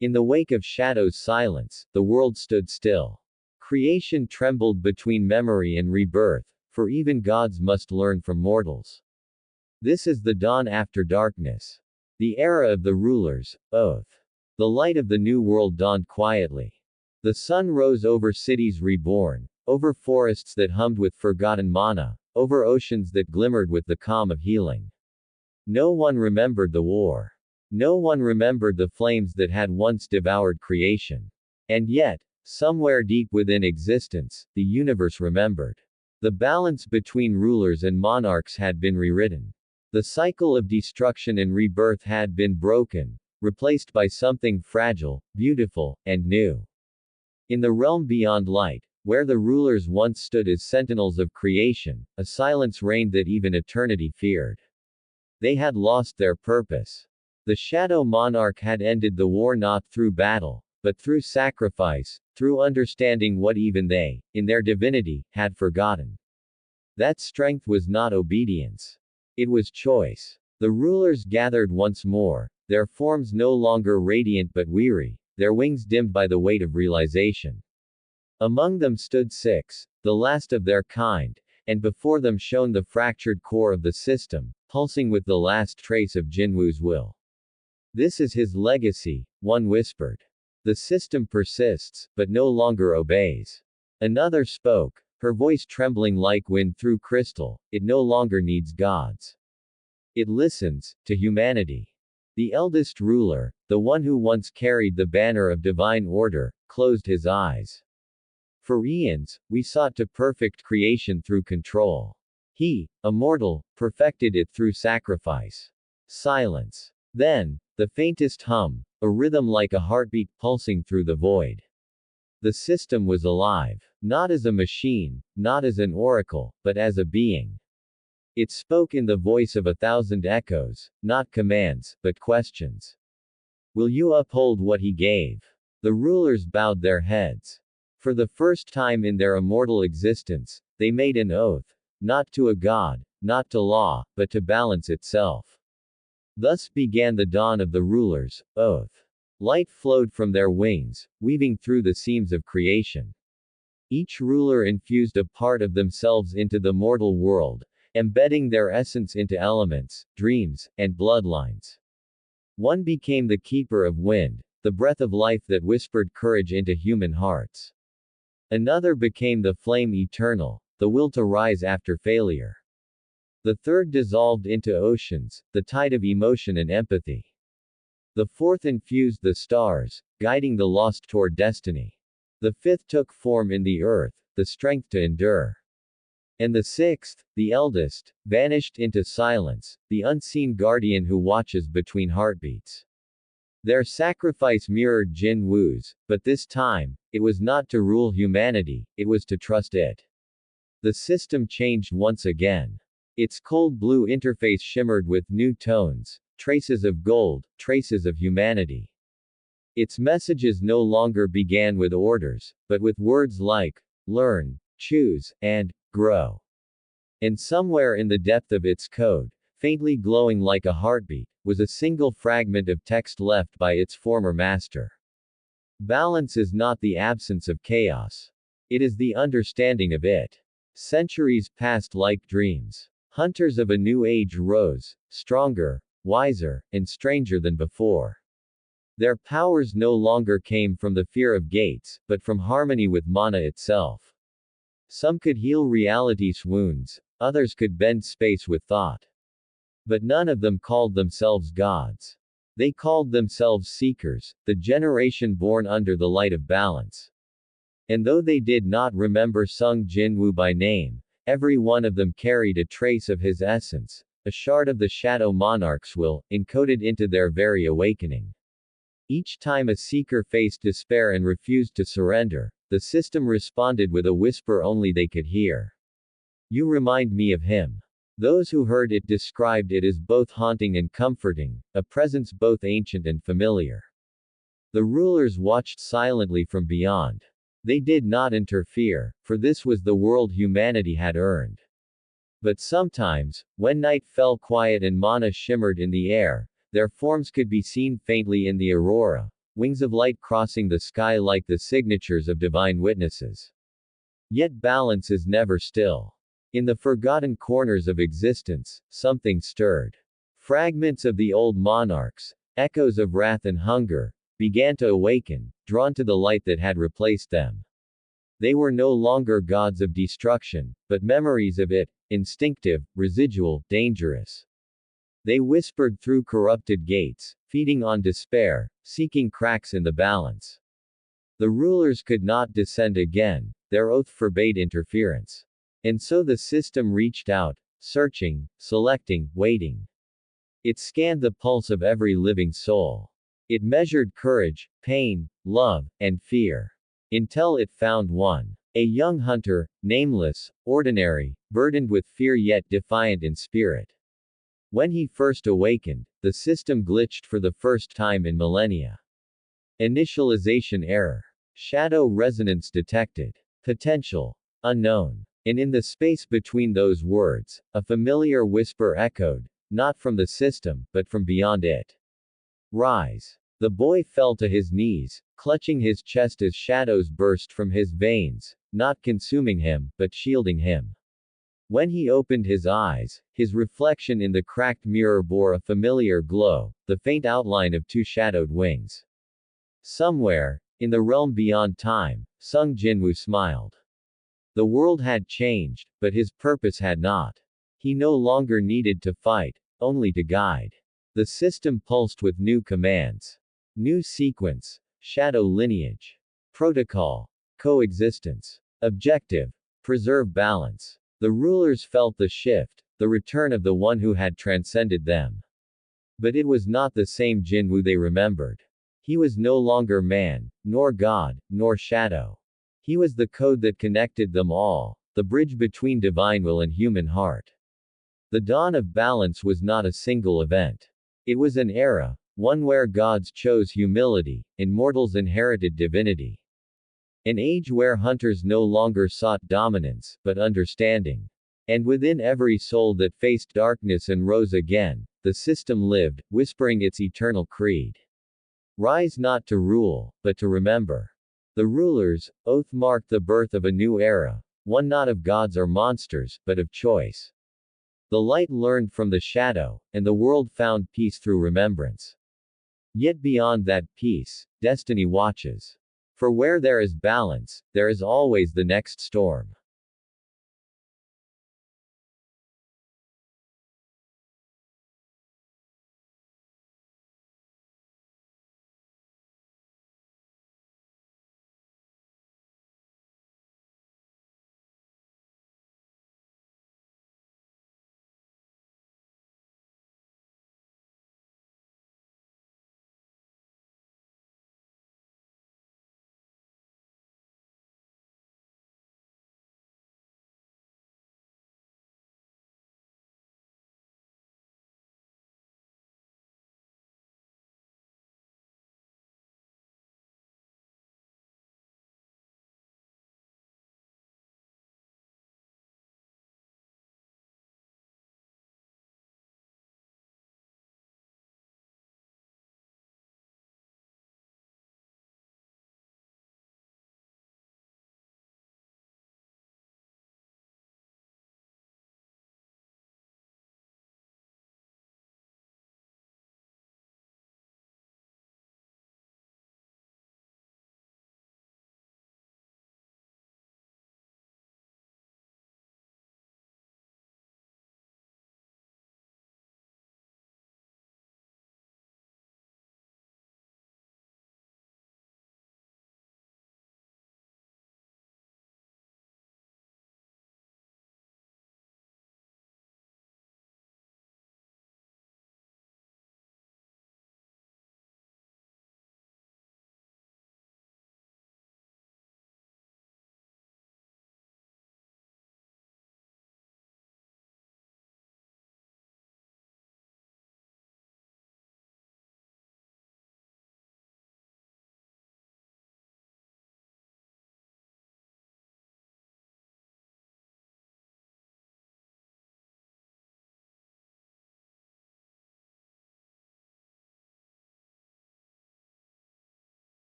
In the wake of Shadow's silence, the world stood still. Creation trembled between memory and rebirth, for even gods must learn from mortals. This is the dawn after darkness. The era of the rulers, oath. The light of the new world dawned quietly. The sun rose over cities reborn, over forests that hummed with forgotten mana, over oceans that glimmered with the calm of healing. No one remembered the war. No one remembered the flames that had once devoured creation. And yet, somewhere deep within existence, the universe remembered. The balance between rulers and monarchs had been rewritten. The cycle of destruction and rebirth had been broken, replaced by something fragile, beautiful, and new. In the realm beyond light, where the rulers once stood as sentinels of creation, a silence reigned that even eternity feared. They had lost their purpose. The Shadow Monarch had ended the war not through battle, but through sacrifice, through understanding what even they, in their divinity, had forgotten. That strength was not obedience. It was choice. The rulers gathered once more, their forms no longer radiant but weary, their wings dimmed by the weight of realization. Among them stood six, the last of their kind, and before them shone the fractured core of the system, pulsing with the last trace of Jinwu's will. This is his legacy, one whispered. The system persists, but no longer obeys. Another spoke, her voice trembling like wind through crystal, it no longer needs gods. It listens, to humanity. The eldest ruler, the one who once carried the banner of divine order, closed his eyes. For eons, we sought to perfect creation through control. He, a mortal, perfected it through sacrifice. Silence. Then, the faintest hum, a rhythm like a heartbeat pulsing through the void. The system was alive. Not as a machine, not as an oracle, but as a being. It spoke in the voice of 1,000 echoes, not commands, but questions. Will you uphold what he gave? The rulers bowed their heads. For the first time in their immortal existence, they made an oath, not to a god, not to law, but to balance itself. Thus began the dawn of the rulers' oath. Light flowed from their wings, weaving through the seams of creation. Each ruler infused a part of themselves into the mortal world, embedding their essence into elements, dreams, and bloodlines. One became the keeper of wind, the breath of life that whispered courage into human hearts. Another became the flame eternal, the will to rise after failure. The third dissolved into oceans, the tide of emotion and empathy. The fourth infused the stars, guiding the lost toward destiny. The fifth took form in the earth, the strength to endure. And the sixth, the eldest, vanished into silence, the unseen guardian who watches between heartbeats. Their sacrifice mirrored Jin Wu's, but this time, it was not to rule humanity, it was to trust it. The system changed once again. Its cold blue interface shimmered with new tones, traces of gold, traces of humanity. Its messages no longer began with orders, but with words like, learn, choose, and grow. And somewhere in the depth of its code, faintly glowing like a heartbeat, was a single fragment of text left by its former master. Balance is not the absence of chaos. It is the understanding of it. Centuries passed like dreams. Hunters of a new age rose, stronger, wiser, and stranger than before. Their powers no longer came from the fear of gates, but from harmony with mana itself. Some could heal reality's wounds, others could bend space with thought. But none of them called themselves gods. They called themselves seekers, the generation born under the light of balance. And though they did not remember Sung Jinwu by name, every one of them carried a trace of his essence, a shard of the Shadow Monarch's will, encoded into their very awakening. Each time a seeker faced despair and refused to surrender, the system responded with a whisper only they could hear. You remind me of him. Those who heard it described it as both haunting and comforting, a presence both ancient and familiar. The rulers watched silently from beyond. They did not interfere, for this was the world humanity had earned. But sometimes, when night fell quiet and mana shimmered in the air, their forms could be seen faintly in the aurora, wings of light crossing the sky like the signatures of divine witnesses. Yet balance is never still. In the forgotten corners of existence, something stirred. Fragments of the old monarchs, echoes of wrath and hunger, began to awaken, drawn to the light that had replaced them. They were no longer gods of destruction, but memories of it, instinctive, residual, dangerous. They whispered through corrupted gates, feeding on despair, seeking cracks in the balance. The rulers could not descend again, their oath forbade interference. And so the system reached out, searching, selecting, waiting. It scanned the pulse of every living soul. It measured courage, pain, love, and fear. Until it found one. A young hunter, nameless, ordinary, burdened with fear yet defiant in spirit. When he first awakened, the system glitched for the first time in millennia. Initialization error. Shadow resonance detected. Potential. Unknown. And in the space between those words, a familiar whisper echoed, not from the system, but from beyond it. Rise. The boy fell to his knees, clutching his chest as shadows burst from his veins, not consuming him, but shielding him. When he opened his eyes, his reflection in the cracked mirror bore a familiar glow, the faint outline of two shadowed wings. Somewhere, in the realm beyond time, Sung Jinwoo smiled. The world had changed, but his purpose had not. He no longer needed to fight, only to guide. The system pulsed with new commands. New sequence. Shadow lineage. Protocol. Coexistence. Objective. Preserve balance. The rulers felt the shift, the return of the one who had transcended them. But it was not the same Jinwoo they remembered. He was no longer man, nor god, nor shadow. He was the code that connected them all, the bridge between divine will and human heart. The dawn of balance was not a single event. It was an era, one where gods chose humility, and mortals inherited divinity. An age where hunters no longer sought dominance, but understanding. And within every soul that faced darkness and rose again, the system lived, whispering its eternal creed. Rise not to rule, but to remember. The ruler's oath marked the birth of a new era, one not of gods or monsters, but of choice. The light learned from the shadow, and the world found peace through remembrance. Yet beyond that peace, destiny watches. For where there is balance, there is always the next storm.